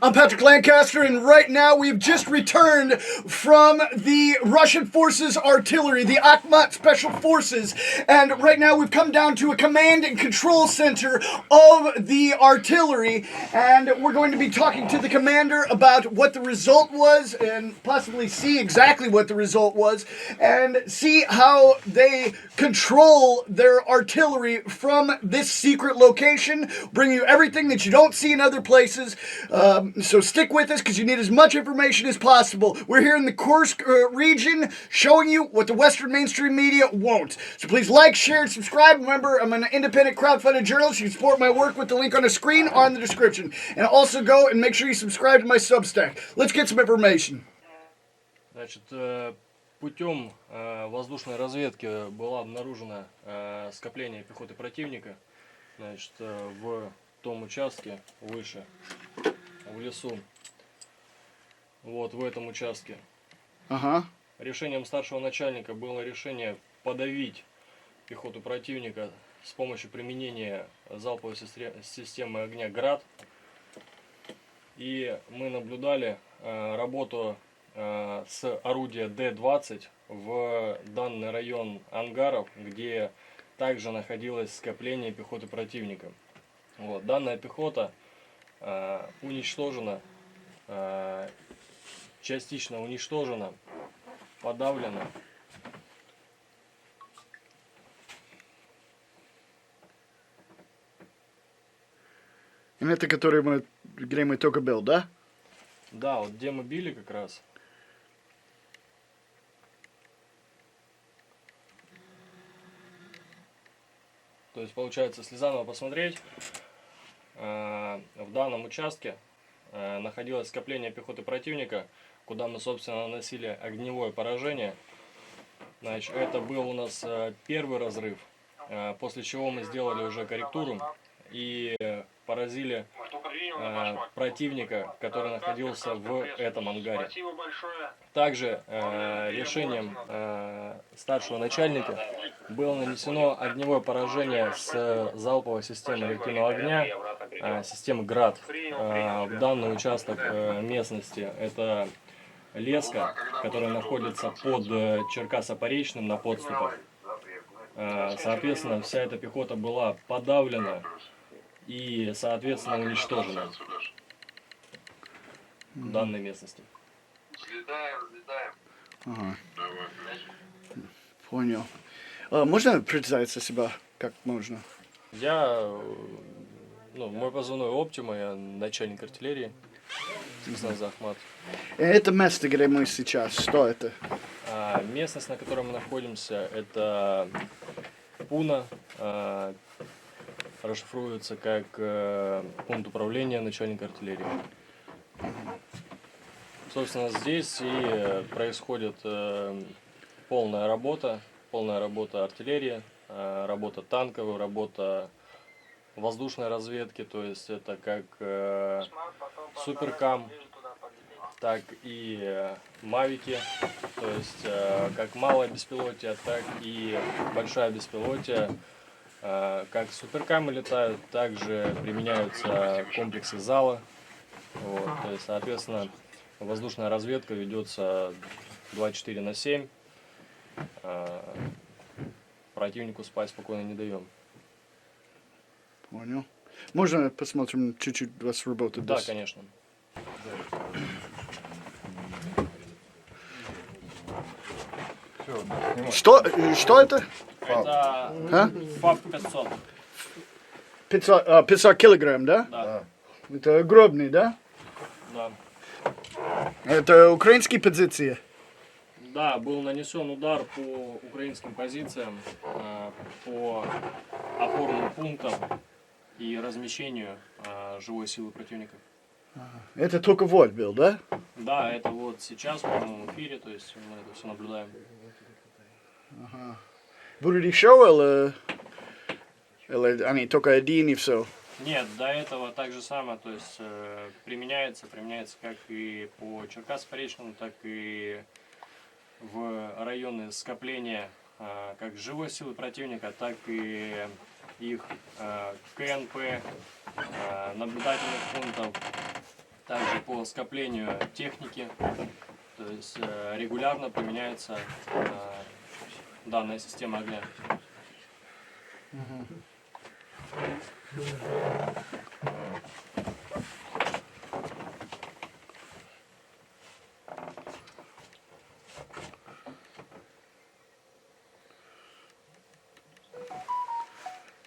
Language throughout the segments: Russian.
I'm Patrick Lancaster, and right now we've just returned from the Russian Forces Artillery, the Akhmat Special Forces, and right now we've come down to a command and control center of the artillery, and we're going to be talking to the commander about what the result was, and possibly see exactly what the result was, and see how they control their artillery from this secret location, bring you everything that you don't see in other places. So stick with us because you need as much information as possible. We're here in the Kursk region showing you what the Western mainstream media won't. So please like, share, and subscribe. Remember, I'm an independent crowdfunded journalist. You can support my work with the link on the screen or in the description. And also go and make sure you subscribe to my Substack. Let's get some information. Значит, путем воздушной разведки было обнаружено скопление пехоты противника, значит, в том участке выше, в лесу, вот в этом участке. Решением старшего начальника было решение подавить пехоту противника с помощью применения залповой системы огня «Град». И мы наблюдали работу с орудия Д-20 в данный район ангаров, где также находилось скопление пехоты противника. Вот, данная пехота уничтожена, частично уничтожена, подавлена. Это который где мы только был, да? Да, вот где мы били как раз. То есть, получается, если заново посмотреть, в данном участке находилось скопление пехоты противника, куда мы, собственно, наносили огневое поражение. Значит, это был у нас первый разрыв, после чего мы сделали уже корректуру и поразили противника, который находился в этом ангаре. Также решением старшего начальника было нанесено огневое поражение с залповой системы реактивного огня, системы «Град». В данный участок местности это леска, которая находится под Черкасо-Поречным на подступах. Соответственно, вся эта пехота была подавлена и, соответственно, уничтожена в данной местности. Ага. Понял. Можно представиться себя, как можно? Мой позывной Оптима, я начальник артиллерии. Захмат. Это место, где мы сейчас, что это? Местность, на которой мы находимся, это Пуна, расшифруется как пункт управления начальника артиллерии. Собственно, здесь и происходит полная работа артиллерии, работа танковой, работа воздушной разведки, то есть это как суперкам, так и мавики, то есть как малое беспилотие, так и большая беспилотие. Как суперкамы летают, также применяются комплексы ЗАЛа. Вот, то есть, соответственно, воздушная разведка ведется 24/7. Противнику спать спокойно не даем. Понял. Можно посмотрим чуть-чуть вас работы? Да, конечно. Что это? Это ФАП-500. 500 килограмм, да? Да. Это гробный, да? Да. Это украинские позиции? Да, был нанесен удар по украинским позициям, по опорным пунктам и размещению живой силы противника. Это только вот был, да? Да, это вот сейчас в прямом эфире, то есть мы это все наблюдаем. Ага. Будет еще или они только один и все? Нет, до этого так же самое, то есть применяется как и по Черкасско-Поречному, так и в районы скопления как живой силы противника, так и их КНП, наблюдательных пунктов, также по скоплению техники, то есть регулярно применяется данная система огня.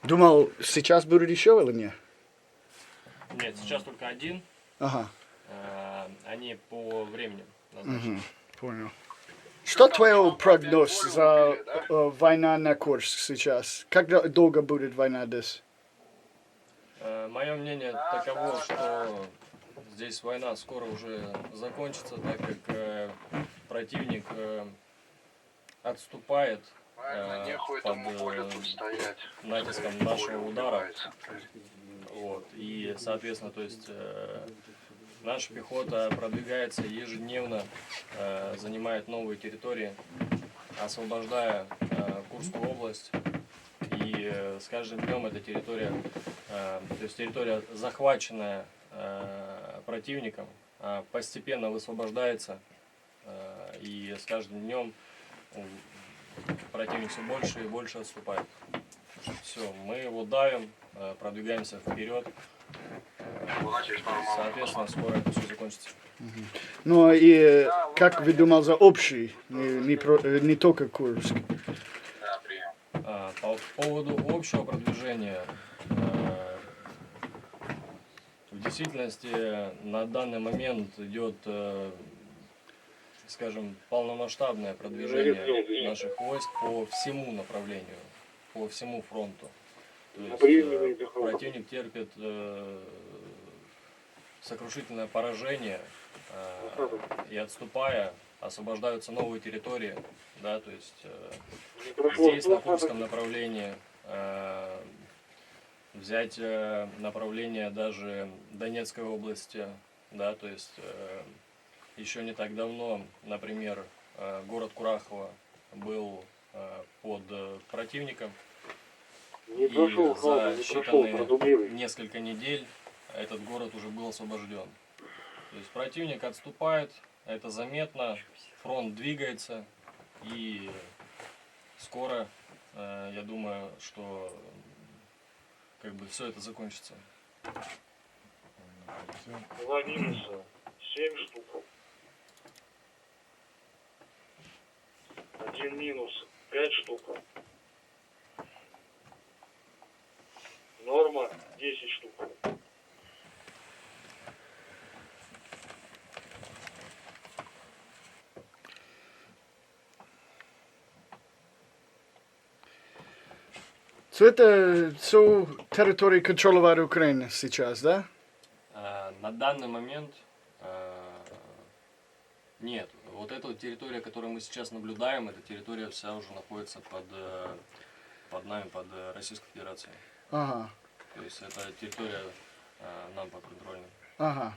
Думал, сейчас будет еще или нет? Нет, сейчас только один. Ага, Они по времени назначены. понял. Что твой прогноз за война на Курск сейчас? Как долго будет война здесь? Мое мнение таково, что здесь война скоро уже закончится, так как противник отступает под натиском нашего удара. Вот. И, соответственно, то есть наша пехота продвигается ежедневно, занимает новые территории, освобождая Курскую область. И с каждым днем эта территория, то есть территория, захваченная противником, постепенно высвобождается. И с каждым днем противник все больше и больше отступает. Все, мы его давим, продвигаемся вперед. Соответственно, скоро это все закончится. Ну и как вы думал за общий, не только Курск? По поводу общего продвижения, в действительности на данный момент идет, скажем, полномасштабное продвижение наших войск по всему направлению, по всему фронту. То есть противник терпит сокрушительное поражение, и отступая, освобождаются новые территории, да, то есть здесь на Курском направлении взять направление даже Донецкой области, да, то есть еще не так давно, например, город Курахово был под противником, и за считанные несколько недель этот город уже был освобожден. То есть противник отступает, это заметно, фронт двигается, и скоро, я думаю, что как бы все это закончится. 2 минуса, 7 штук. 1 минус, 5 штук. Норма 10 штук. Это все территории контролирования Украины сейчас, да? На данный момент нет. Вот эта территория, которую мы сейчас наблюдаем, эта территория вся уже находится под нами, под Российской Федерацией. Ага, То есть это территория нам подконтрольна. ага.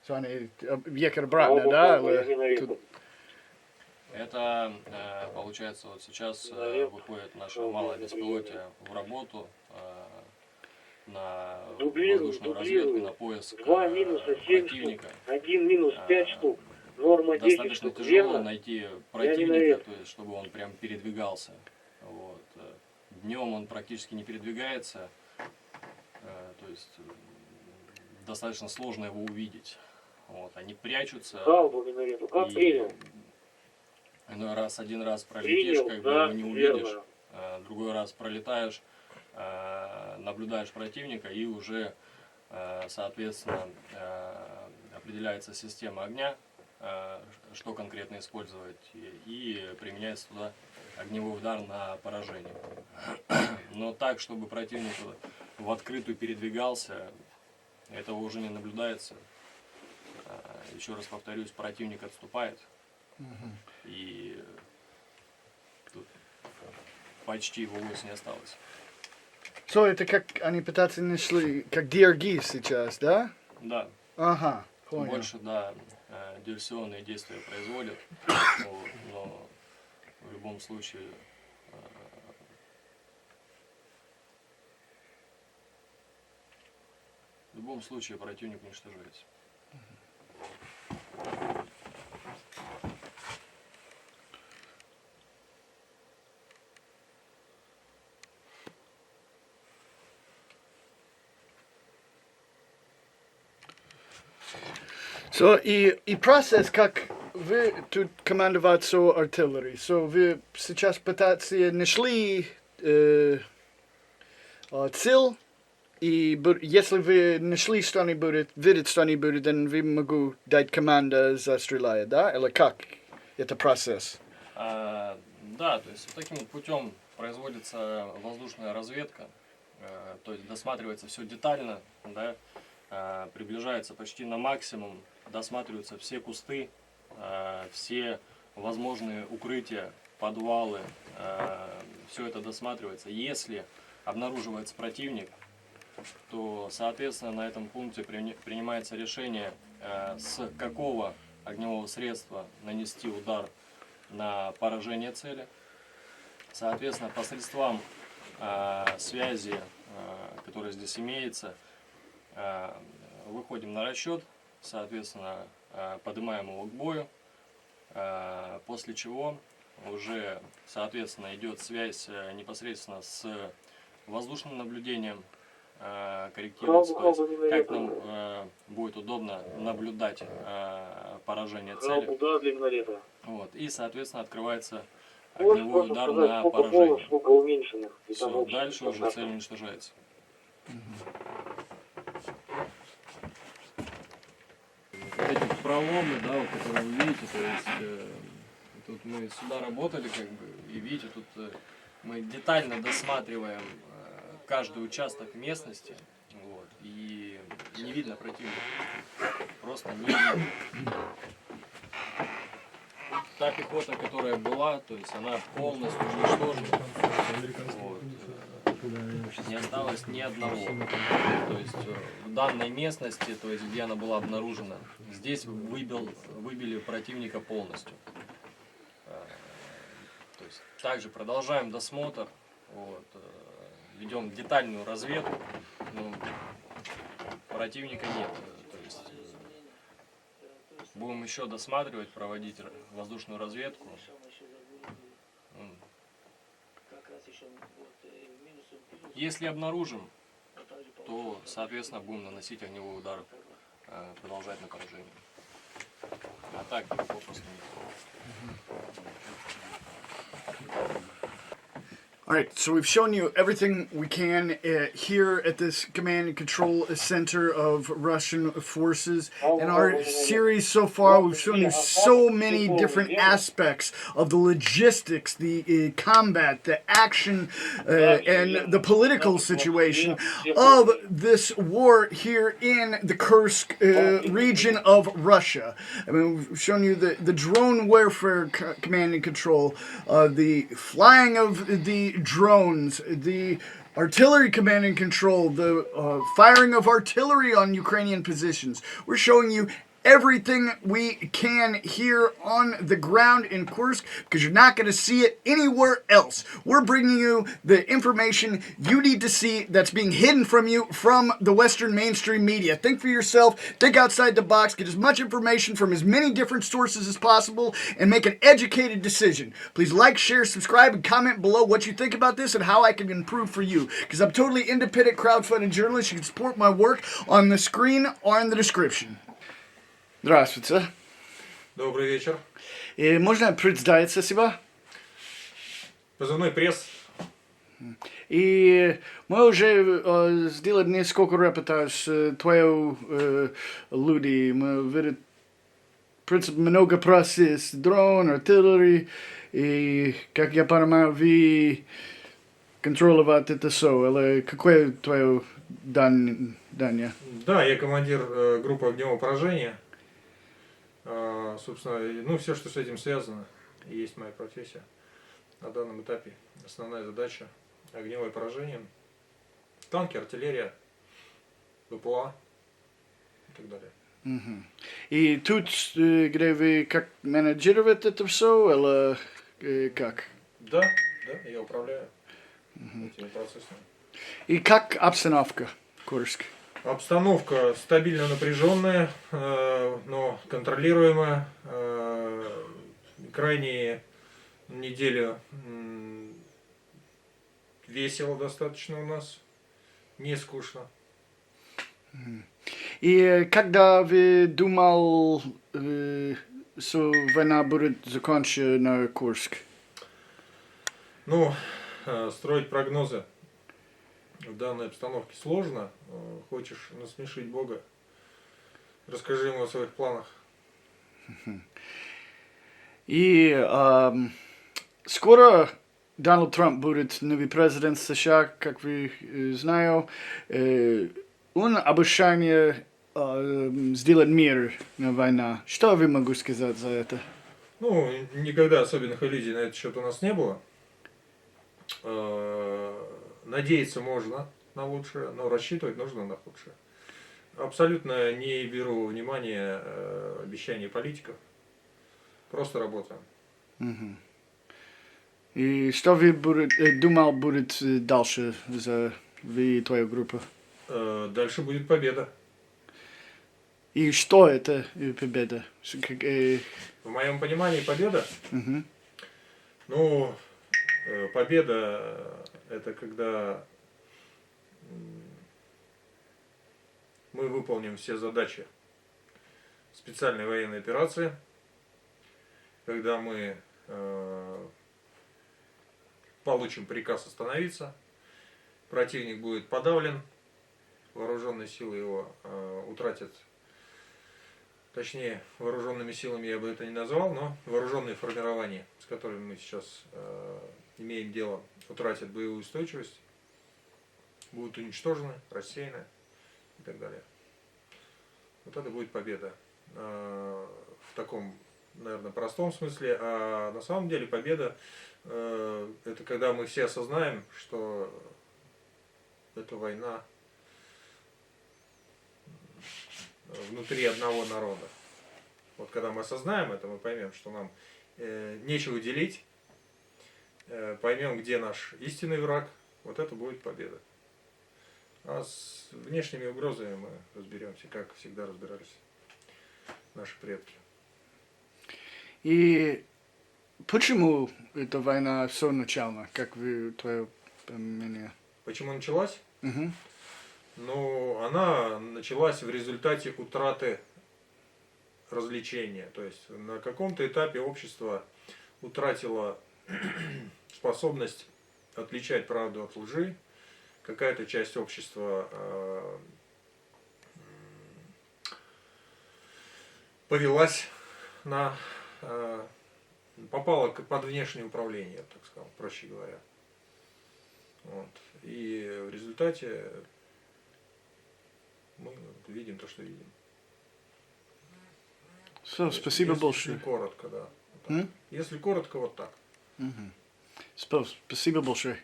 Они ехали обратно, да? Это получается вот сейчас выходит наше малое беспилотие в работу на воздушную разведку, на поиск 2 минуса, 7 противника. штук. 1 минус, 5 штук. Норма 10 Достаточно штук. тяжело Верно? найти противника, то есть, чтобы он прям передвигался. Вот. Днем он практически не передвигается, то есть достаточно сложно его увидеть. Вот. Они прячутся. Халбу миномету. Как принял? Один раз пролетишь, Принял, как бы да, его не увидишь, верно. другой раз пролетаешь, наблюдаешь противника и уже, соответственно, определяется система огня, что конкретно использовать, и применяется туда огневой удар на поражение. Но так, чтобы противник в открытую передвигался, этого уже не наблюдается. Еще раз повторюсь, противник отступает, и тут почти его войск не осталось. Это как они пытаются нашли, как DRG сейчас, да? Да. Ага, понял. Больше, да, диверсионные действия производят, вот, но в любом случае противник уничтожается. So, и процесс, как вы тут командовать со артиллерией. So, вы сейчас пытаетесь нашли цель, и если вы нашли что-нибудь, видите что-нибудь, then вы могу дать команду застрелять, да? Или как это процесс? Да, то есть таким вот путем производится воздушная разведка, то есть досматривается все детально, да, приближается почти на максимум, досматриваются все кусты, все возможные укрытия, подвалы, все это досматривается. Если обнаруживается противник, то, соответственно, на этом пункте принимается решение, с какого огневого средства нанести удар на поражение цели. Соответственно, посредством связи, которая здесь имеется, выходим на расчет, соответственно, поднимаем его к бою, после чего уже, соответственно, идет связь непосредственно с воздушным наблюдением, корректируется, то есть, как нам будет удобно наблюдать поражение цели. Удар для минолета. Вот, и, соответственно, открывается Можешь огневой просто удар сказать, на сколько поражение. полных, сколько уменьшенных. И там Все, общий дальше уже состав. цель уничтожается. Эти проломы, да, вот, которые вы видите, то есть тут мы сюда работали, как бы, и видите, тут мы детально досматриваем каждый участок местности, вот, и не видно противника, просто не видно. Та пехота, которая была, то есть она полностью уничтожена, вот, не осталось ни одного. То есть в данной местности, то есть где она была обнаружена, здесь выбили противника полностью. То есть также продолжаем досмотр, вот, ведем детальную разведку, но противника нет. То есть будем еще досматривать, проводить воздушную разведку. Если обнаружим, то, соответственно, будем наносить огневой удар, продолжать на поражение. А так попросту нет. Alright, so we've shown you everything we can here at this command and control center of Russian forces. In our series so far, we've shown you so many different aspects of the logistics, the combat, the action, and the political situation of this war here in the Kursk region of Russia. I mean, we've shown you the drone warfare command and control, the flying of the drones, the artillery command and control, the firing of artillery on Ukrainian positions. We're showing you everything we can here on the ground in Kursk because you're not going to see it anywhere else. We're bringing you the information you need to see that's being hidden from you from the Western mainstream media. Think for yourself, think outside the box, get as much information from as many different sources as possible, and make an educated decision. Please like, share, subscribe, and comment below what you think about this and how I can improve for you. Because I'm totally independent crowdfunding journalist. You can support my work on the screen or in the description. Здравствуйте. Добрый вечер. Можно представиться себя? Позывной пресс. И мы уже сделали несколько репортаж твоих людей. Мы видели, в принципе, много процесс, дрон, артиллерии. И, как я понимаю, вы контролируете это все. Или какое твое дание? Да, я командир группы огневого поражения. Собственно, ну, все, что с этим связано, и есть моя профессия. На данном этапе основная задача — огневое поражение. Танки, артиллерия, БПЛА и так далее. Угу. И тут, где вы как менеджируете это все, или как? Да, я управляю этими процессами. И как обстановка в Курске? Обстановка стабильно напряженная, но контролируемая. Крайние неделю весело достаточно у нас, не скучно. И когда вы думал, что война будет закончена Курск? Ну, строить прогнозы в данной обстановке сложно. Хочешь насмешить Бога, расскажи ему о своих планах. И скоро Дональд Трамп будет новый президент США, как вы знаете. Он обещает сделать мир на война. Что вы могу сказать за это? Ну, никогда особенных иллюзий на этот счет у нас не было. Надеяться можно на лучшее, но рассчитывать нужно на худшее. Абсолютно не беру во внимание обещаний политиков. Просто работаем. И что вы думал будет дальше за вы и твою группу? Дальше будет победа. И что это победа? В моем понимании победа, Мгм. ну, победа это когда мы выполним все задачи специальной военной операции, когда мы получим приказ остановиться, противник будет подавлен, вооруженные силы его утратят, точнее, вооруженными силами я бы это не назвал, но вооруженные формирования, с которыми мы сейчас имеем дело, утратят боевую устойчивость, будут уничтожены, рассеяны и так далее. Вот это будет победа в таком, наверное, простом смысле, а на самом деле победа это когда мы все осознаем, что это война внутри одного народа. Вот когда мы осознаем это, мы поймем, что нам нечего делить, поймем, где наш истинный враг, вот это будет победа. А с внешними угрозами мы разберемся, как всегда разбирались наши предки. И почему эта война все начала, как вы, твое мнение? Почему началась? Мгм. Ну, она началась в результате утраты развлечения. То есть на каком-то этапе общество утратило способность отличать правду от лжи. Какая-то часть общества повелась на... попала под внешнее управление, так сказал, проще говоря. Вот. И в результате мы видим то, что видим. Все, спасибо Если большое. коротко, да. Вот так. Если коротко, вот так. Спасибо большое.